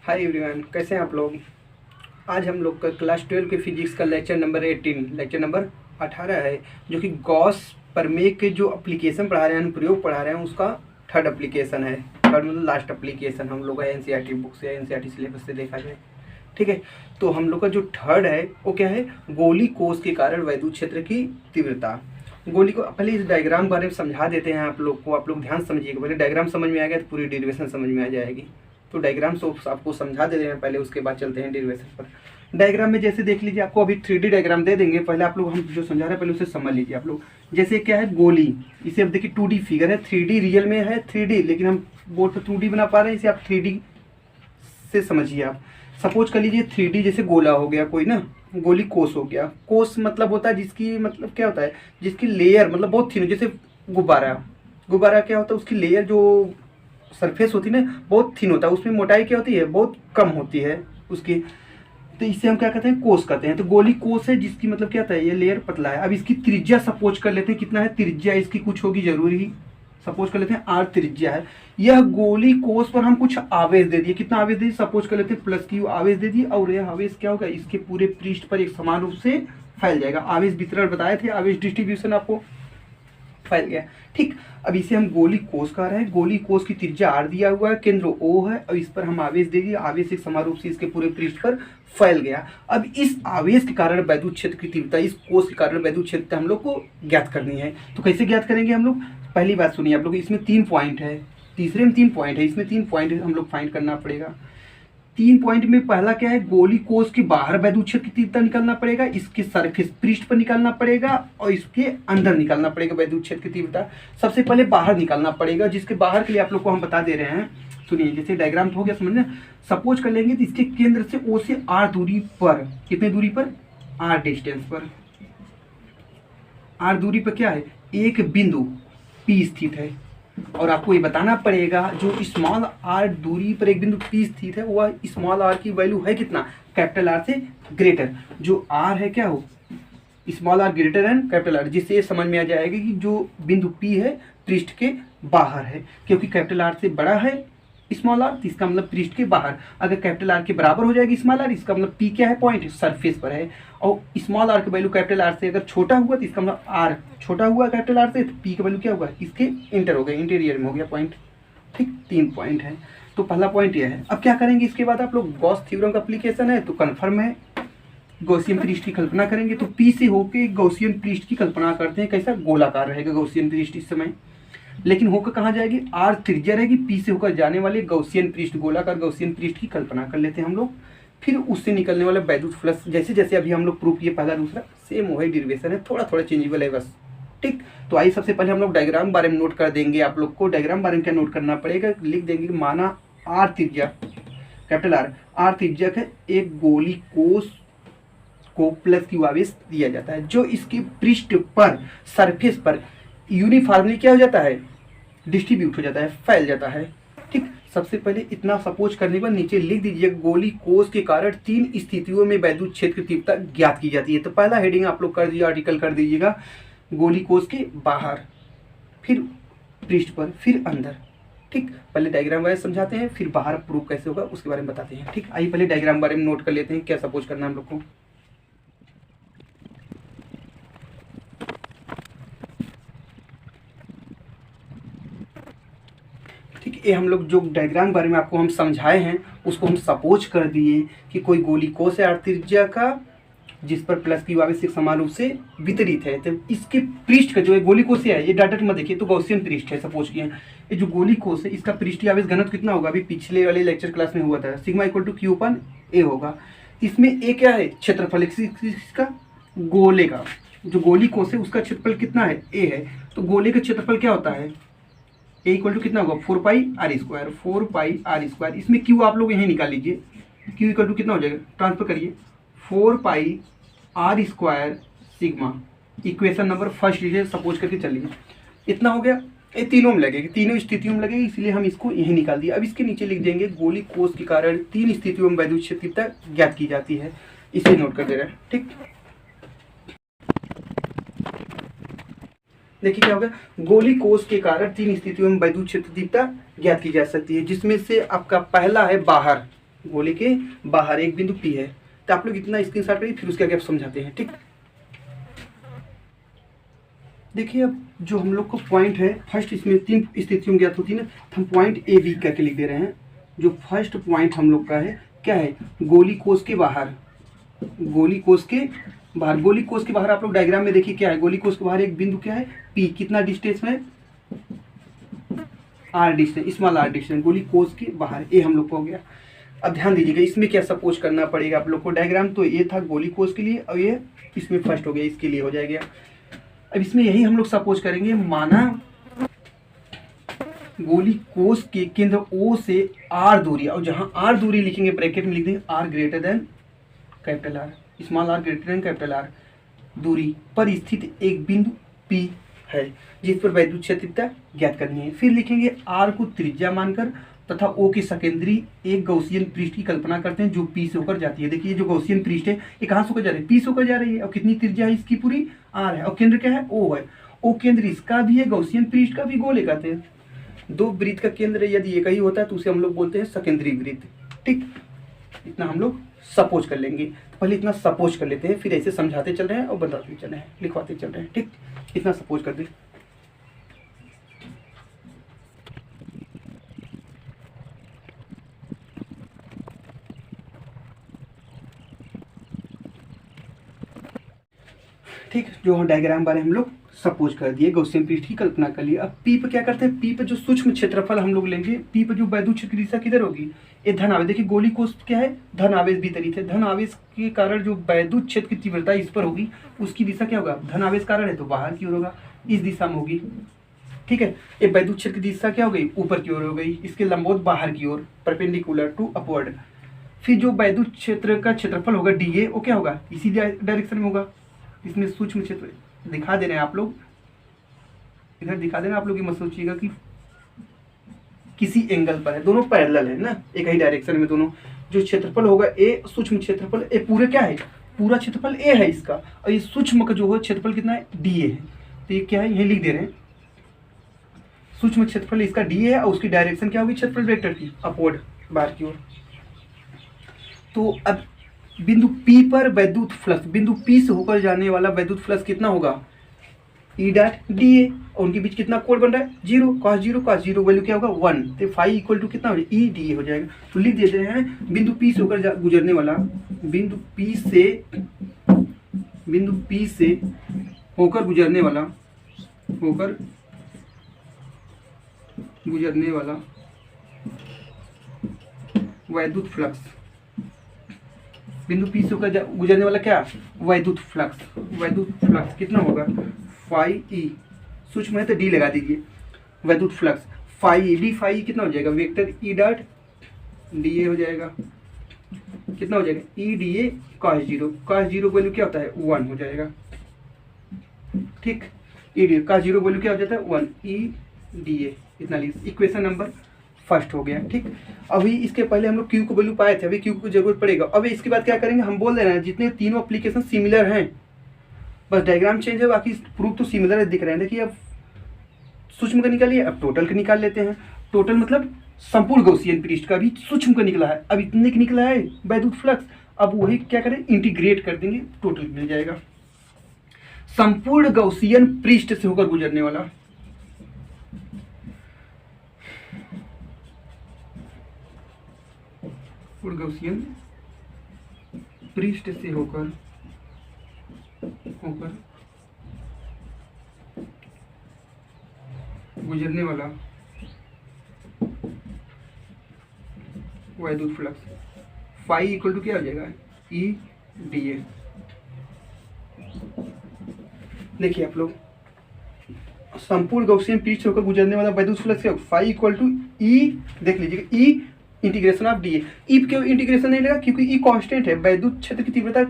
Hi everyone, कैसे हैं आप लोग। आज हम लोग का क्लास 12 के फिजिक्स का लेक्चर नंबर 18 है, जो कि गॉस प्रमेय के जो एप्लीकेशन पढ़ा रहे हैं, अनुप्रयोग पढ़ा रहे हैं, उसका थर्ड एप्लीकेशन है। थर्ड मतलब लास्ट एप्लीकेशन हम लोग का एनसीईआरटी बुक से, एनसीईआरटी सिलेबस से देखा जाए, ठीक है। तो हम लोग का जो थर्ड है वो क्या है, गोली कोष के कारण वैद्युत क्षेत्र की तीव्रता। गोली को पहले इस डायग्राम के बारे में समझा देते हैं आप लोग को। आप लोग ध्यान समझिएगा, पहले डायग्राम समझ में आ गया तो पूरी डेरिवेशन समझ में आ जाएगी। तो डायग्राम से आपको समझा दे रहे हैं पहले, उसके बाद चलते हैं डेरिवेशन पर। डायग्राम में जैसे देख लीजिए, आपको अभी 3D डायग्राम दे देंगे। पहले आप लोग हम जो समझा रहे हैं पहले उसे समझ लीजिए आप लोग। जैसे क्या है गोली, इसे अब देखिए 2D फिगर है, 3D रियल में है 3D, लेकिन हम बोर्ड पर 2D बना पा रहे हैं, इसे आप 3D से समझिए। आप सपोज कर लीजिए 3D जैसे गोला हो गया कोई ना, गोली कोस हो गया। कोस मतलब होता है जिसकी, मतलब क्या होता है, जिसकी लेयर मतलब बहुत थिन हो। जैसे गुब्बारा, गुब्बारा क्या होता है, उसकी लेयर जो सरफेस होती है ना बहुत थिन होता है, उसमें मोटाई क्या होती है, बहुत कम होती है उसकी। तो इससे हम क्या कहते हैं, कोस कहते हैं। तो गोली कोस है जिसकी मतलब क्या होता है, ये लेयर पतला है। अब इसकी त्रिज्या सपोज कर लेते हैं, कितना है त्रिज्या इसकी, कुछ होगी जरूरी। सपोज कर लेते हैं r त्रिज्या है। यह गोली कोस पर हम कुछ आवेश दे दिए, कितना आवेश दे दिए, सपोज कर लेते हैं प्लस की आवेश दे दिए, और यह आवेश क्या होगा, इसके पूरे पृष्ठ पर एक समान रूप से फैल जाएगा। आवेश वितरण बताए थे, आवेश डिस्ट्रीब्यूशन आपको फैल गया, ठीक। अब इसे हम गोली कोष कह रहे हैं। गोली कोष की त्रिज्या r दिया हुआ है, केंद्र O है, और इस पर हम आवेश दे दिए। आवेश एक समान रूप से इसके पूरे पृष्ठ पर फैल गया। अब इस आवेश के कारण वैद्युत क्षेत्र की तीव्रता, इस कोष के कारण वैद्युत क्षेत्र हम लोग को ज्ञात करनी है। तो कैसे ज्ञात करेंगे हम लोग, पहली बात सुनिए आप लोग, इसमें 3 पॉइंट है, तीसरे में 3 पॉइंट है, इसमें 3 पॉइंट हम लोग फाइंड करना पड़ेगा। 3 पॉइंट में पहला क्या है, गोली कोष के बाहर वैद्युत क्षेत्र की तीव्रता निकालना पड़ेगा, इसके सरफेस पृष्ठ पर निकालना पड़ेगा, और इसके अंदर निकालना पड़ेगा वैद्युत क्षेत्र की तीव्रता। सबसे पहले बाहर निकालना पड़ेगा, जिसके बाहर के लिए आप लोग को हम बता दे रहे हैं। सुनिए, जैसे डायग्राम तो हो गया समझना। सपोज कर लेंगे तो इसके केंद्र से O से R दूरी पर, कितने दूरी पर, R डिस्टेंस पर, R दूरी पर क्या है, एक बिंदु P स्थित है। और आपको ये बताना पड़ेगा जो स्मॉल r दूरी पर एक बिंदु P स्थित है, वह स्मॉल r की वैल्यू है कितना, कैपिटल R से ग्रेटर। जो r है क्या हो, small r greater and capital R, जिससे ये समझ में आ जाएगा कि जो बिंदु P है पृष्ठ के बाहर है, क्योंकि कैपिटल R से बड़ा है स्मॉल r, तो इसका मतलब पृष्ठ के बाहर। अगर कैपिटल R के बराबर हो जाएगी स्मॉल r, इसका मतलब P क्या है, पॉइंट सरफेस पर है। और स्मॉल r की वैल्यू कैपिटल R से अगर छोटा हुआ तो इसका मतलब r छोटा हुआ कैपिटल R से, तो P की वैल्यू क्या होगा, इसके इंटर हो गया, इंटीरियर में हो गया पॉइंट, ठीक। 3 पॉइंट है। तो पहला पॉइंट यह है। अब क्या करेंगे इसके बाद आप लोग, गॉस थ्योरम का एप्लीकेशन है तो कन्फर्म है, गॉसियन पृष्ठ की कल्पना करेंगे। तो P से होके गॉसियन पृष्ठ की कल्पना करते हैं, कैसा गोलाकार रहेगा गॉसियन पृष्ठ इस समय, लेकिन होकर कहाँ जाएगी, R त्रिज्या रहेगी। P से होकर जाने वाले गॉसियन पृष्ठ, गोलाकार गॉसियन पृष्ठ की कल्पना कर लेते हैं हम लोग। फिर उससे निकलने वाला वैद्युत फ्लक्स, जैसे जैसे अभी हम लोग प्रूफ किए पहला दूसरा, सेम वही डेरिवेशन है, थोड़ा थोड़ा चेंजेबल है बस, ठीक। तो आइए सबसे पहले हम लोग डायग्राम बारे में नोट कर देंगे। आप लोग को डायग्राम बारे में क्या नोट करना पड़ेगा, लिख देंगे माना R त्रिज्या, कैपिटल R त्रिज्या का एक गोली कोष को प्लस Q आवेश दिया जाता है, जो इसके पृष्ठ पर, सरफेस पर यूनिफॉर्मली क्या हो जाता है, डिस्ट्रीब्यूट हो जाता है, फैल जाता है, ठीक। सबसे पहले इतना सपोज करने पर नीचे लिख दीजिए, गोली कोष के कारण 3 स्थितियों में वैद्युत क्षेत्र की तीव्रता ज्ञात की जाती है। तो पहला हेडिंग आप लोग कर दीजिए, आर्टिकल कर दीजिएगा, गोली कोष के बाहर, फिर पृष्ठ पर, फिर अंदर, ठीक। पहले डायग्राम बारे में समझाते हैं, फिर बाहर प्रूफ कैसे होगा उसके बारे में बताते हैं, ठीक। आइए पहले डायग्राम बारे में नोट कर लेते हैं, क्या सपोज करना है हम लोग को। ठीक, ये हम लोग जो डायग्राम बारे में आपको हम समझाए हैं उसको हम सपोज कर दिए कि कोई गोली कोष है R त्रिज्या का, जिस पर प्लस Q आवेश एक समान रूप से वितरित है। तो इसके पृष्ठ का जो है, गोली कोष है, ये डाटा मत देखिए, तो गॉसियन पृष्ठ है सपोज किए। ये जो गोली कोष है इसका पृष्ठीय आवेश घनत्व कितना होगा, अभी पिछले वाले लेक्चर क्लास में हुआ था, सिग्मा इक्वल टू Q/A होगा। इसमें ए क्या है, क्षेत्रफल इसका, गोले का जो गोली कोष है उसका क्षेत्रफल कितना है, A है। तो गोले का क्षेत्रफल क्या होता है, ए इक्वल टू कितना होगा, 4πr², 4πr²। इसमें क्यू आप लोग यहीं निकाल लीजिए, क्यू इक्वल टू कितना हो जाएगा, ट्रांसफर करिए, 4πr² sigma, equation number first लीजिए, सपोज करके चलिए, इतना हो गया। ये तीनों में लगेगी, तीनों स्थितियों में लगेगी, इसलिए हम इसको यहीं निकाल दिए। अब इसके नीचे लिख देंगे, गोली कोष के कारण 3 स्थितियों में वैद्युत क्षेत्र की तीव्रता ज्ञात की जाती है, इसे नोट कर दे रहे हैं, ठीक। देखिए क्या होगा, गोली कोष के कारण 3 स्थितियों में वैद्युत क्षेत्र तीव्रता ज्ञात की जा सकती है, जिसमें से आपका पहला है बाहर, गोले के बाहर एक बिंदु P है। तो आप लोग इतना स्क्रीनशॉट करिए, फिर उसके आगे आप समझाते हैं। ठीक, देखिए अब जो हम लोग को पॉइंट है, फर्स्ट इसमें 3 स्थितियों ज्ञात होती है ना, तो हम पॉइंट ए बी करके लिख दे रहे हैं। जो फर्स्ट पॉइंट हम लोग का है क्या है, गोली कोष के बाहर, गोली कोष के बाहर, गोली कोष के बाहर आप लोग डायग्राम में देखिए क्या है, गोली कोष के बाहर एक बिंदु क्या है P, कितना डिस्टेंस में, R distance, small R distance, गोली कोष के बाहर, ए हम लोग को हो गया। अब ध्यान दीजिएगा इसमें क्या सपोज करना पड़ेगा आप लोग को, डायग्राम तो ये था गोली कोष के लिए, और ये इसमें फर्स्ट हो गया, इसके लिए हो जाएगा। अब इसमें यही हम लोग सपोज करेंगे, माना गोली कोष के केंद्र O से R दूरी, और जहां R दूरी लिखेंगे ब्रैकेट में लिख देंगे R greater than capital R, small r greater than capital R दूरी पर स्थित एक बिंदु P है जिस पर वैद्युत क्षेत्रफलता ज्ञात करनी है। फिर लिखेंगे R को त्रिज्या मानकर तथा O की सकेंद्री एक गौसियन पृष्ठ की कल्पना करते हैं जो P से होकर जाती है। देखिए जो गौसियन पृष्ठ है ये कहाँ से होकर जा रही है, P से होकर जा रही है, और कितनी त्रिज्या है इसकी पूरी R है, और केंद्र क्या है O है, O केंद्र इसका भी है, गौसियन पृष्ठ का भी, गोले कहते हैं। दो वृत्त का केंद्र यदि एक ही होता है तो उसे हम लोग बोलते हैं सकेंद्री वृत्त। ठीक, इतना हम लोग सपोज कर लेंगे। तो पहले इतना सपोज कर लेते हैं, फिर ऐसे समझाते चल रहे हैं और बताते चल रहे हैं, लिखवाते चल रहे हैं। ठीक, इतना सपोज कर दे। ठीक, जो डायग्राम बारे हम लोग सपोज कर दिए, गौसियन पृष्ठ की कल्पना कर ली। अब P पर क्या करते हैं, P पर जो सूक्ष्म क्षेत्रफल हम लोग लेंगे, P पर जो वैद्युत क्षेत्र की दिशा किधर होगी, ये धन आवेश। देखिए गोली कोष क्या है, धन आवेश वितरित है, धन आवेश के कारण जो वैद्युत क्षेत्र की तीव्रता इस पर होगी उसकी दिशा क्या होगा, धन आवेश कारण है तो बाहर की ओर होगा, इस दिशा में होगी। ठीक है, ये वैद्युत क्षेत्र की दिशा क्या हो गई, ऊपर की ओर हो गई, इसके लंबवत बाहर की ओर, परपेंडिकुलर टू अपवर्ड। फिर जो वैद्युत क्षेत्र का क्षेत्रफल होगा DA, वो क्या होगा, इसी डायरेक्शन में होगा। इसमें सूक्ष्म क्षेत्र दिखा दे रहे हैं आप लोग, इधर दिखा देना आप लोग, ये मत सोचिएगा कि किसी एंगल पर है, दोनों पैरेलल है ना, एक ही डायरेक्शन में दोनों। जो क्षेत्रफल होगा ए, सूक्ष्म क्षेत्रफल ए, पूरे क्या है, पूरा क्षेत्रफल ए है इसका, और ये सूक्ष्म का जो है क्षेत्रफल कितना है, DA है। तो ये क्या है, यही लिख दे रहे हैं, सूक्ष्म क्षेत्रफल इसका DA है, और उसकी डायरेक्शन क्या होगी क्षेत्रफल वेक्टर की, अपवर्ड, बाहर की ओर। तो अब बिंदु P पर वैद्युत फ्लक्स, बिंदु P से होकर जाने वाला वैद्युत फ्लक्स कितना होगा, E डॉट DA, और उनके बीच कितना कोण बन रहा है, 0, cos 0 वैल्यू क्या होगा 1, तो फाई इक्वल टू कितना हो जाएगा, E DA हो जाएगा। तो लिख देते हैं बिंदु P से होकर गुजरने वाला, बिंदु P से होकर गुजरने वाला, वैद्युत फ्लक्स, बिंदु P से होकर गुजरने वाला क्या, वैद्युत फ्लक्स कितना होगा, फाई E, सूक्ष्म है तो D लगा दीजिए, वैद्युत फ्लक्स फाई D, फाई कितना हो जाएगा, वेक्टर E डॉट DA हो जाएगा, कितना हो जाएगा, E DA cos 0 वैल्यू क्या होता है 1 हो जाएगा। ठीक, E DA cos 0 वैल्यू क्या हो जाता है 1, E DA, इतना लिख, इक्वेशन नंबर फर्स्ट हो गया। ठीक, अभी इसके पहले हम लोग Q को वैल्यू पाए थे, अभी Q को जरूरत पड़ेगा। अभी इसके बाद क्या करेंगे, हम बोल दे रहे हैं जितने तीनों एप्लीकेशन सिमिलर हैं, बस डायग्राम चेंज है, बाकी प्रूफ तो सिमिलर दिख रहे हैं। देखिए अब सूक्ष्म का निकालिए, अब टोटल का निकाल लेते हैं। टोटल मतलब संपूर्ण गौसियन पृष्ठ का भी सूक्ष्म का निकला है, अब इतने का निकला है वैद्युत फ्लक्स, अब वही क्या करें, इंटीग्रेट कर देंगे, टोटल मिल जाएगा। संपूर्ण गौसियन पृष्ठ से होकर गुजरने वाला, गौसियन पृष्ठ से होकर गुजरने वाला वैद्युत फ्लक्स, फाई इक्वल टू क्या हो जाएगा, E DA। देखिए आप लोग, संपूर्ण गौसियन पृष्ठ से होकर गुजरने वाला वैद्युत फ्लक्स क्या, फाई इक्वल टू E, देख लीजिएगा E integration of DA। E क्यों इंटीग्रेशन नहीं लगा, क्योंकि E कांस्टेंट है, वैद्युत क्षेत्र की तीव्रता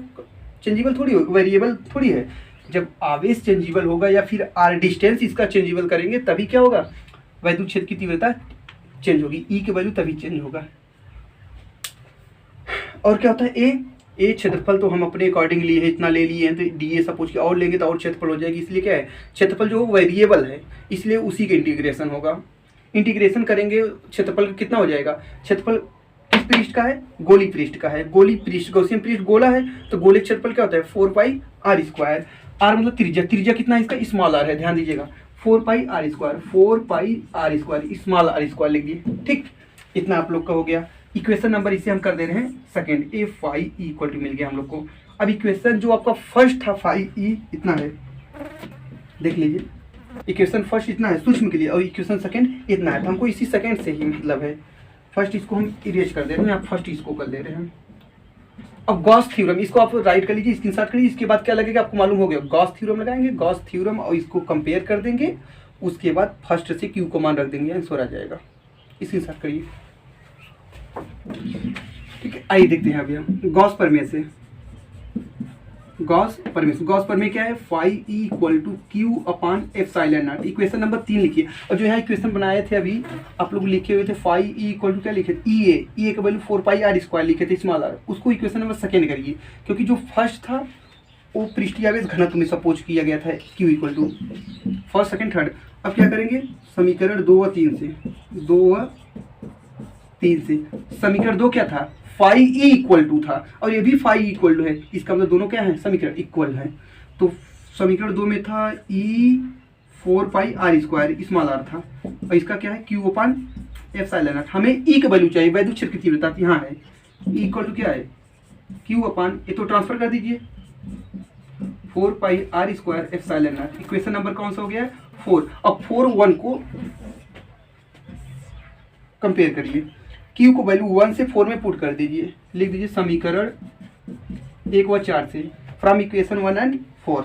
चेंजेबल थोड़ी हो, वेरिएबल थोड़ी है। जब आवेश चेंजेबल होगा या फिर R डिस्टेंस इसका चेंजेबल करेंगे तभी क्या होगा, वैद्युत क्षेत्र की तीव्रता चेंज होगी, E की वैल्यू तभी चेंज होगा। और क्या होता है, ए क्षेत्रफल तो हम अपने अकॉर्डिंग लिए हैं, इतना ले लिए हैं, तो DA सपोज के और लेंगे तो और क्षेत्रफल हो जाएगी, इसलिए क्या है, क्षेत्रफल जो वेरिएबल है इसलिए उसी का इंटीग्रेशन होगा। इंटीग्रेशन करेंगे क्षेत्रफल कितना हो जाएगा, क्षेत्रफल किस पृष्ठ का है? गोली पृष्ठ का है। गोली पृष्ठ, गॉसियन पृष्ठ गोला है तो गोले का क्षेत्रफल क्या होता है? 4 पाई आर स्क्वायर। आर मतलब त्रिज्या, त्रिज्या कितना है इसका? स्मॉल आर है, ध्यान दीजिएगा। 4 pi R square, 4 pi R square, small R square लिख दिए। ठीक, इतना आप लोग का हो गया। इक्वेशन नंबर इसे हम कर दे रहे हैं second, A phi E equal to मिल गया हम लोग को। अब इक्वेशन जो आपका फर्स्ट था फाई ई इतना है, देख लीजिए। इक्वेशन फर्स्ट इतना है सूक्ष्म के लिए और इक्वेशन सेकंड इतना है, तो हमको इसी सेकंड से ही मतलब है। फर्स्ट इसको हम इरेज कर दे रहे हैं, आप फर्स्ट इसको कर दे रहे हैं। अब गॉस थ्योरम, इसको आप राइट कर लीजिए, स्क्रीनशॉट करिए। इसके बाद क्या लगेगा आपको मालूम हो गया, गॉस थ्योरम लगाएंगे, गॉस थ्योरम और इसको कंपेयर कर देंगे। उसके बाद फर्स्ट से क्यू को मान रख देंगे, आंसर आ जाएगा। स्क्रीनशॉट करिए। ठीक है, आइए देखते हैं अभी हम गॉस प्रमेय से। गॉस प्रमेय क्या है? Phi E equal to Q upon epsilon naught. Equation number 3 लिखिए। और जो यहाँ इक्वेशन बनाए थे अभी आप लोग लिखे हुए थे, फाई ई इक्वल टू क्या लिखे? ई ए का वैल्यू 4 पाई आर स्क्वायर लिखे थे, स्मॉल आर। उसको इक्वेशन नंबर सेकेंड करिए, क्योंकि जो फर्स्ट था वो पृष्ठीय आवेश घनत्व में सपोज किया गया था, Q equal to first second third. अब क्या करेंगे? समीकरण 2 व 3 से, 2 व 3 से। समीकरण 2 क्या था? फाई ई इक्वल टू था, और ये भी फाई इक्वल टू है। इसका मतलब दोनों क्या है? समीकरण इक्वल है। तो समीकरण 2 में था ई 4 pi R square, small are था, और इसका क्या है? Q upon epsilon not. हमें ई का वैल्यू चाहिए, वैद्युत क्षेत्र की तीव्रता यहाँ है। ई इक्वल टू क्या है? क्यू अपान, ये तो ट्रांसफर कर दीजिए, 4 pi R square epsilon naught. Equation number कौन सा हो गया? 4। अब 4 1 को कंपेयर करिए, क्यू को वैल्यू 1 से 4 में पुट कर दीजिए, लिख दीजिए समीकरण 1 व 4 से, फ्रॉम इक्वेशन 1 एंड 4।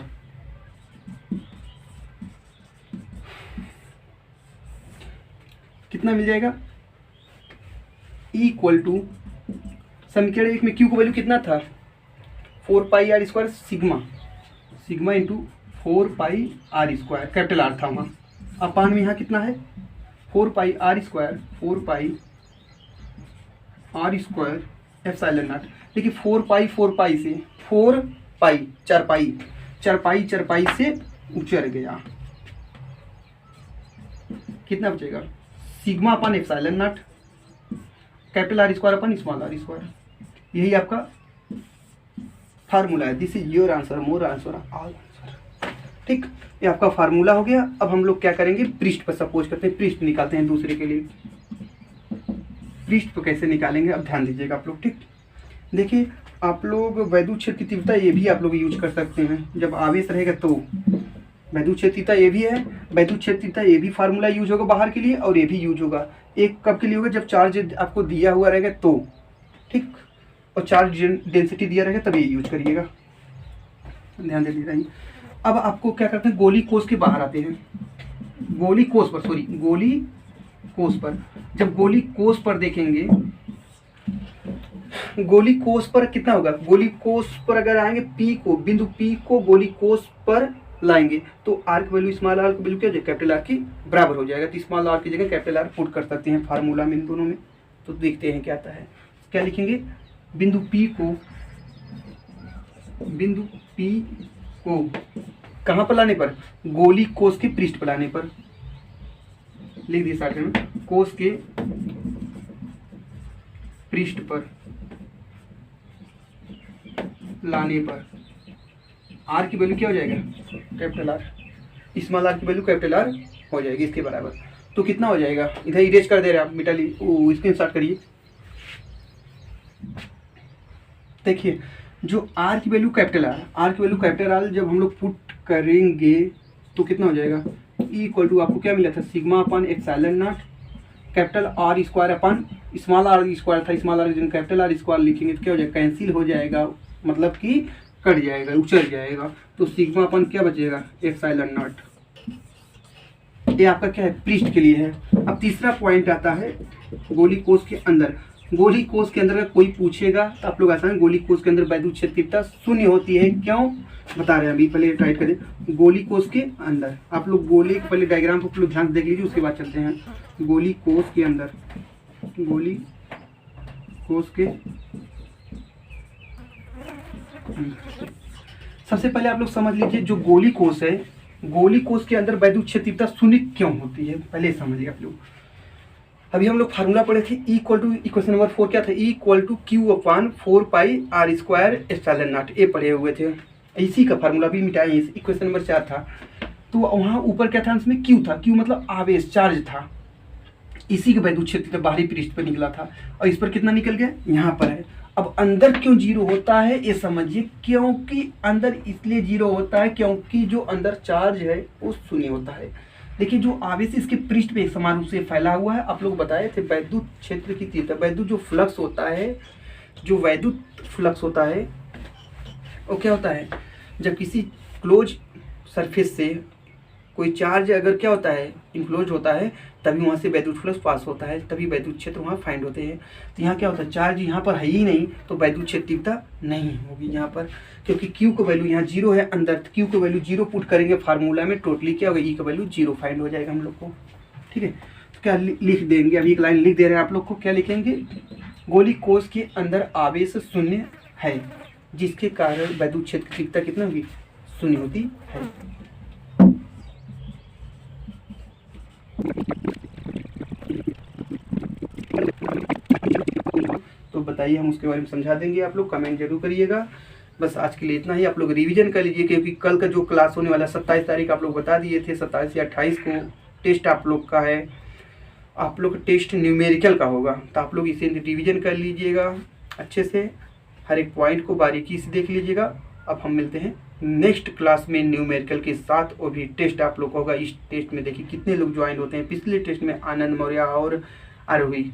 कितना मिल जाएगा? ई इक्वल टू समीकरण 1 में क्यू को वैल्यू कितना था? 4 pi R square sigma into 4 pi R square, capital R था वहाँ। अपान में यहाँ कितना है? 4 pi R square, 4 pi R square epsilon naught. देखिए 4 पाई से 4 पाई 4 पाई से उचर गया, कितना बचेगा? सिग्मा अपन epsilon naught, capital R square अपन स्मॉल आर स्क्वायर। यही आपका फार्मूला है। This is your answer, more answer, all answer. ठीक, ये आपका फार्मूला हो गया। अब हम लोग क्या करेंगे? पृष्ठ पर सपोज करते हैं, पृष्ठ निकालते हैं दूसरे के लिए। पृष्ठ को कैसे निकालेंगे अब ध्यान दीजिएगा आप लोग। ठीक, देखिए आप लोग वैद्युत क्षेत्र की तीव्रता ये भी आप लोग यूज कर सकते हैं। जब आवेश रहेगा तो वैद्युत क्षेत्र तीव्रता ये भी है, वैद्युत क्षेत्र तीव्रता ये भी फार्मूला यूज होगा बाहर के लिए, और ये भी यूज होगा। एक कब के लिए होगा? जब चार्ज आपको दिया हुआ रहेगा तो, ठीक, और चार्ज डेंसिटी दिया रहेगा तभी यूज करिएगा, ध्यान दे लीजिए। अब आपको क्या करते हैं? गोली कोष के बाहर आते हैं, गोली कोष पर। जब गोली कोष पर देखेंगे, गोली कोष पर कितना होगा? गोली कोष पर अगर आएंगे पी को, बिंदु पी को गोली कोष पर लाएंगे तो आर की वैल्यू स्मॉल आर की वैल्यू क्या हो जाएगा? कैपिटल आर की बराबर हो जाएगा। तो स्मॉल आर की जगह कैपिटल आर पुट कर सकते हैं फार्मूला में, इन दोनों में। तो देखते हैं क्या आता है। क्या लिखेंगे? बिंदु पी को कहाँ पर लाने पर? गोली कोष के पृष्ठ पर लाने पर, लिख दिए साथ में, कोष के पृष्ठ पर लाने पर आर की वैल्यू क्या हो जाएगा? Capital R. स्मॉल आर की वैल्यू कैपिटल आर हो जाएगी इसके बराबर। तो कितना हो जाएगा? इधर इरेज कर दे रहे हैं आप, मिटा लीजिए, स्क्रीनशॉट करिए। देखिए जो आर की वैल्यू कैपिटल आर जब हम लोग पुट करेंगे तो कितना हो जाएगा? ई इक्वल टू आपको क्या मिला था? सिग्मा अपन epsilon naught capital R square अपन स्मॉल आर स्क्वायर था, small R capital R square लिखेंगे तो क्या हो जाएगा? कैंसिल हो जाएगा, मतलब कि कट जाएगा, उचल जाएगा। तो सिग्मा अपन क्या बचेगा? Epsilon naught. ये आपका क्या है? पृष्ठ के लिए है। अब तीसरा पॉइंट आता है गोली कोष के अंदर। गोली कोष के अंदर अगर कोई पूछेगा तो आप लोग आसान, गोली कोष के अंदर वैद्युत क्षेत्र तीव्रता शून्य होती है। क्यों बता रहे हैं अभी, पहले टाइप करें। गोली कोष के अंदर आप लोग गोली के पहले डायग्राम को लोग ध्यान से देख लीजिए, उसके बाद चलते हैं। गोली कोष के अंदर, गोली कोष के सबसे पहले आप लोग समझ लीजिए जो गोली कोष है, गोली कोष के अंदर वैद्युत क्षेत्र तीव्रता शून्य क्यों होती है, पहले समझिए आप लोग। अभी हम लोग फार्मूला पढ़े थे इक्वल टू, इक्वेशन नंबर 4 क्या था, equal to Q upon 4 pi R square epsilon naught, ये पढ़े हुए थे। इसी का फार्मूला भी मिटाए, इक्वेशन नंबर 4 था। तो वहाँ ऊपर क्या था, उसमें क्यू था, क्यू मतलब आवेश, चार्ज था, इसी के वैद्युत क्षेत्र बाहरी पृष्ठ पर निकला था, और इस पर कितना निकल गया, यहाँ पर है। अब अंदर क्यों जीरो होता है ये समझिए, क्योंकि अंदर इसलिए जीरो होता है क्योंकि जो अंदर चार्ज है वो शून्य होता है। देखिए जो आवेश इसके पृष्ठ पे एक समान रूप से फैला हुआ है, आप लोग बताए थे वैद्युत क्षेत्र की तीव्रता, वैद्युत जो फ्लक्स होता है, जो वैद्युत फ्लक्स होता है वो क्या होता है, जब किसी क्लोज सरफेस से कोई चार्ज अगर क्या होता है, इनक्लोज होता है, तभी वहाँ से वैद्युत फ्लक्स पास होता है, तभी वैद्युत क्षेत्र वहाँ फाइंड होते हैं। तो यहाँ क्या होता है, चार्ज यहाँ पर है ही नहीं, तो वैद्युत क्षेत्र तीव्रता नहीं होगी यहाँ पर, क्योंकि क्यू का वैल्यू यहाँ जीरो है अंदर, तो क्यू का वैल्यू जीरो पुट करेंगे फार्मूला में, टोटली क्या होगा, ई का वैल्यू जीरो फाइंड हो जाएगा हम लोग को। ठीक है, तो क्या लिख देंगे, अभी एक लाइन लिख दे रहे हैं आप लोग को, क्या लिखेंगे, गोली कोष के अंदर आवेश शून्य है, जिसके कारण वैद्युत क्षेत्र की तीव्रता कितना होगी, शून्य होती है। तो बताइए, हम उसके बारे में समझा देंगे, आप लोग कमेंट जरूर करिएगा। बस आज के लिए इतना ही, आप लोग रिवीजन कर लीजिए, क्योंकि कल का जो क्लास होने वाला 27 तारीख आप लोग बता दिए थे, 27 या 28 को टेस्ट आप लोग का है, आप लोग टेस्ट न्यूमेरिकल का होगा, तो आप लोग इसे रिवीजन कर लीजिएगा अच्छे से, हर एक पॉइंट को बारीकी से देख लीजिएगा। अब हम मिलते हैं नेक्स्ट क्लास में न्यूमेरिकल के साथ, और भी टेस्ट आप लोग होगा। इस टेस्ट में देखिए कितने लोग ज्वाइन होते हैं, पिछले टेस्ट में आनंद मौर्य और आरोही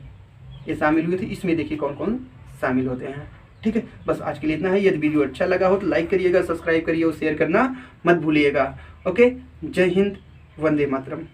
ये शामिल हुए थे, इसमें देखिए कौन कौन शामिल होते हैं। ठीक है, बस आज के लिए इतना है। यदि वीडियो अच्छा लगा हो तो लाइक करिएगा, सब्सक्राइब करिए और शेयर करना मत भूलिएगा। ओके, जय हिंद, वंदे मातरम।